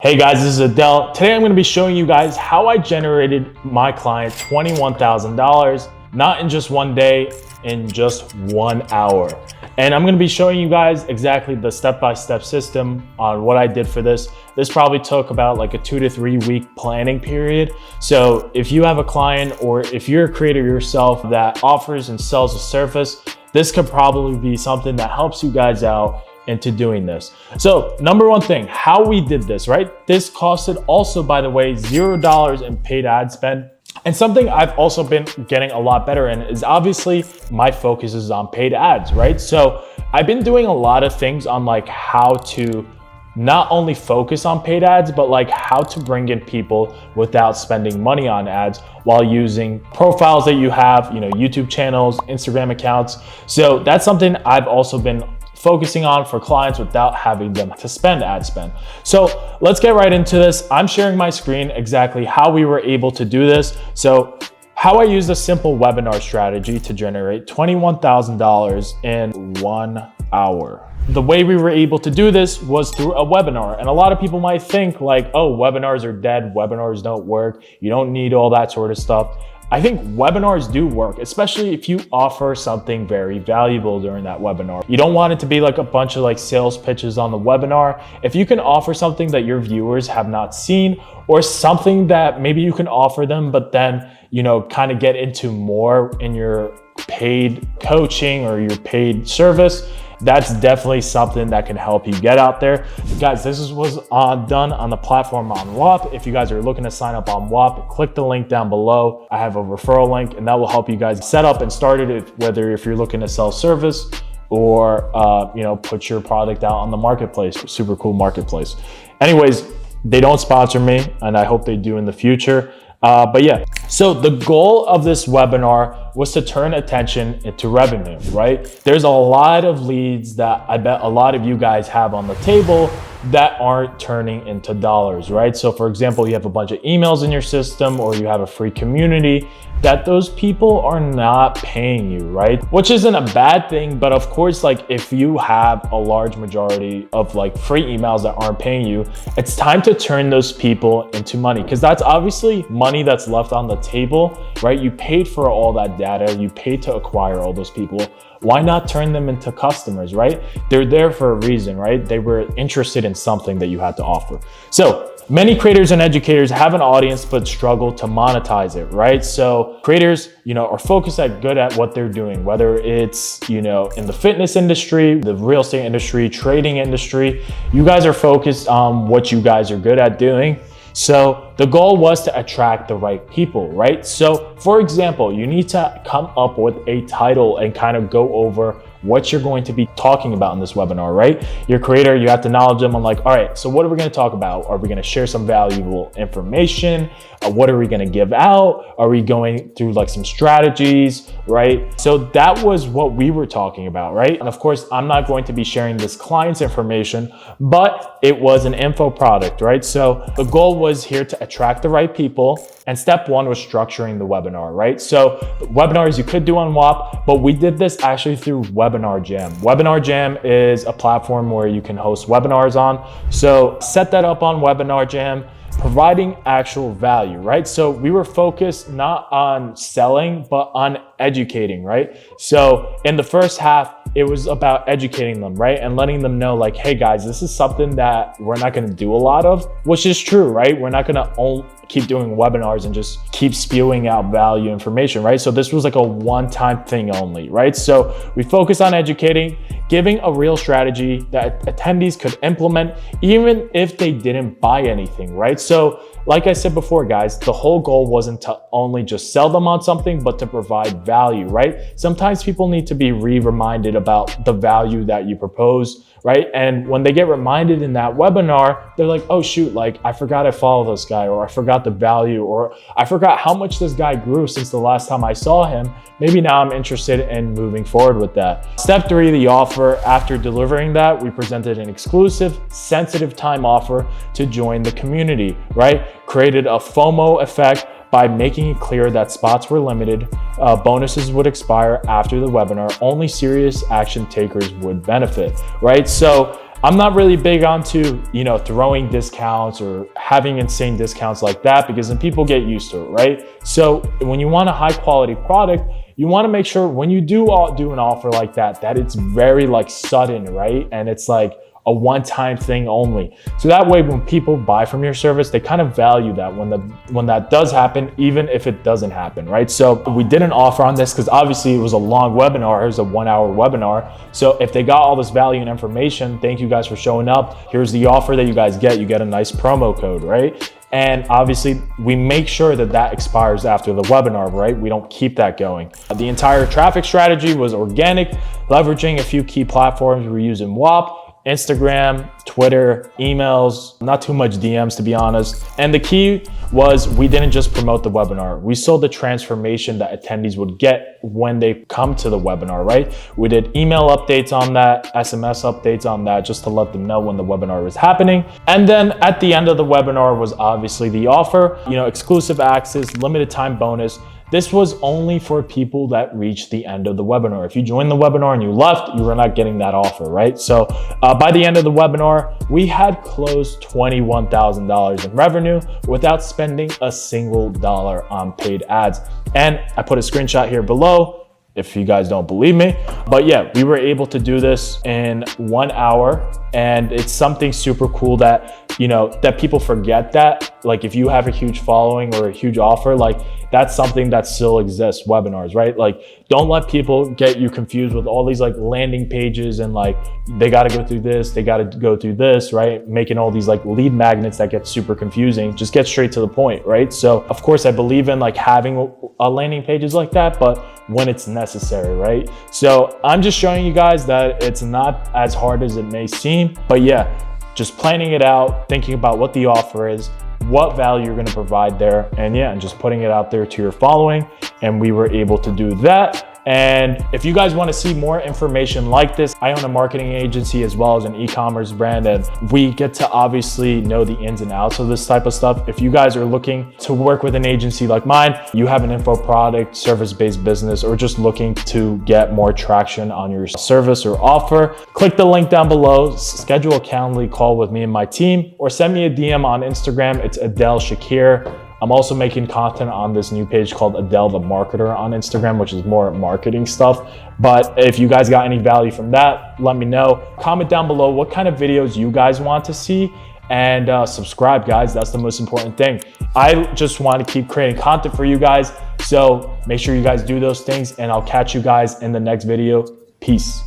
Hey guys, this is Adele. Today I'm going to be showing you guys how I generated my client $21,000, not in just one day, in just 1 hour. And I'm going to be showing you guys exactly the step-by-step system on what I did for this. This probably took about like a 2 to 3 week planning period. So if you have a client or if you're a creator yourself that offers and sells a service, this could probably be something that helps you guys out into doing this. So number one thing, how we did this, right? This costed also, by the way, $0 in paid ad spend. And something I've also been getting a lot better in is obviously my focus is on paid ads, right? So I've been doing a lot of things on like how to not only focus on paid ads, but like how to bring in people without spending money on ads while using profiles that you have, YouTube channels, Instagram accounts. So that's something I've also been focusing on for clients without having them to spend ad spend. So let's get right into this. I'm sharing my screen exactly how we were able to do this. So how I used a simple webinar strategy to generate $21,000 in 1 hour. The way we were able to do this was through a webinar. And a lot of people might think like, oh, webinars are dead, webinars don't work, you don't need all that sort of stuff. I think webinars do work, especially if you offer something very valuable during that webinar. You don't want it to be like a bunch of like sales pitches on the webinar. If you can offer something that your viewers have not seen, or something that maybe you can offer them, but then, kind of get into more in your paid coaching or your paid service, that's definitely something that can help you get out there. Guys, this was done on the platform on Whop. If you guys are looking to sign up on Whop, click the link down below. I have a referral link and that will help you guys set up and start it, whether if you're looking to sell service or put your product out on the marketplace. Super cool marketplace. Anyways, they don't sponsor me and I hope they do in the future. But yeah, so the goal of this webinar was to turn attention into revenue, right? There's a lot of leads that I bet a lot of you guys have on the table that aren't turning into dollars, right? So for example, you have a bunch of emails in your system or you have a free community that those people are not paying you, right? Which isn't a bad thing, but of course, like if you have a large majority of like free emails that aren't paying you, it's time to turn those people into money because that's obviously money that's left on the table, right? You paid for all that data, you paid to acquire all those people. Why not turn them into customers, right? They're there for a reason, right? They were interested in something that you had to offer. So many creators and educators have an audience but struggle to monetize it, right? So creators, are focused at good at what they're doing, whether it's, in the fitness industry, the real estate industry, trading industry. You guys are focused on what you guys are good at doing. So the goal was to attract the right people, right? So for example, you need to come up with a title and kind of go over what you're going to be talking about in this webinar, right? Your creator, you have to knowledge them on like, all right, so what are we going to talk about? Are we going to share some valuable information? What are we going to give out? Are we going through like some strategies, right? So that was what we were talking about, right? And of course, I'm not going to be sharing this client's information, but it was an info product, right? So the goal was here to attract the right people. And step one was structuring the webinar, right? So webinars you could do on Whop, but we did this actually through WebinarJam. WebinarJam is a platform where you can host webinars on. So set that up on WebinarJam, providing actual value, right? So we were focused not on selling, but on educating, right? So in the first half, it was about educating them, right? And letting them know like, hey guys, this is something that we're not gonna do a lot of, which is true, right? We're not gonna keep doing webinars and just keep spewing out value information, right? So this was like a one-time thing only, right? So we focus on educating, giving a real strategy that attendees could implement even if they didn't buy anything, right? So like I said before, guys, the whole goal wasn't to only just sell them on something, but to provide value, right? Sometimes people need to be reminded about the value that you propose, right? And when they get reminded in that webinar, they're like, oh shoot, like I forgot I follow this guy, or I forgot the value, or I forgot how much this guy grew since the last time I saw him. Maybe now I'm interested in moving forward with that. Step 3, the offer. After delivering that, we presented an exclusive, sensitive time offer to join the community, right? Created a FOMO effect by making it clear that spots were limited, bonuses would expire after the webinar, only serious action takers would benefit, right? So I'm not really big onto, throwing discounts or having insane discounts like that, because then people get used to it, right? So when you want a high quality product, you want to make sure when you do an offer like that, that it's very like sudden, right? And it's like a one-time thing only. So that way, when people buy from your service, they kind of value that when that does happen, even if it doesn't happen, right? So we did an offer on this because obviously it was a long webinar. It was a 1-hour webinar. So if they got all this value and information, thank you guys for showing up. Here's the offer that you guys get. You get a nice promo code, right? And obviously we make sure that expires after the webinar, right? We don't keep that going. The entire traffic strategy was organic, leveraging a few key platforms. We're using Whop, Instagram, Twitter, emails, not too much DMs to be honest. And the key was we didn't just promote the webinar. We sold the transformation that attendees would get when they come to the webinar, right? We did email updates on that, SMS updates on that, just to let them know when the webinar was happening. And then at the end of the webinar was obviously the offer, exclusive access, limited time bonus. This was only for people that reached the end of the webinar. If you joined the webinar and you left, you were not getting that offer, right? So by the end of the webinar, we had closed $21,000 in revenue without spending a single dollar on paid ads. And I put a screenshot here below if you guys don't believe me. But yeah, we were able to do this in 1 hour. And it's something super cool that, that people forget that, like if you have a huge following or a huge offer, like that's something that still exists, webinars, right? Like don't let people get you confused with all these like landing pages and like, they got to go through this, they got to go through this, right? Making all these like lead magnets that get super confusing. Just get straight to the point, right? So of course I believe in like having a landing pages like that, but when it's necessary, right? So I'm just showing you guys that it's not as hard as it may seem. But yeah, just planning it out, thinking about what the offer is, what value you're going to provide there, and yeah, and just putting it out there to your following. And we were able to do that. And if you guys want to see more information like this, I own a marketing agency as well as an e-commerce brand, and we get to obviously know the ins and outs of this type of stuff. If you guys are looking to work with an agency like mine, you have an info product, service-based business, or just looking to get more traction on your service or offer, click the link down below, schedule a Calendly call with me and my team, or send me a DM on Instagram. It's Adel Shakir. I'm also making content on this new page called Adele the Marketer on Instagram, which is more marketing stuff. But if you guys got any value from that, let me know. Comment down below what kind of videos you guys want to see, and subscribe, guys. That's the most important thing. I just want to keep creating content for you guys. So make sure you guys do those things, and I'll catch you guys in the next video. Peace.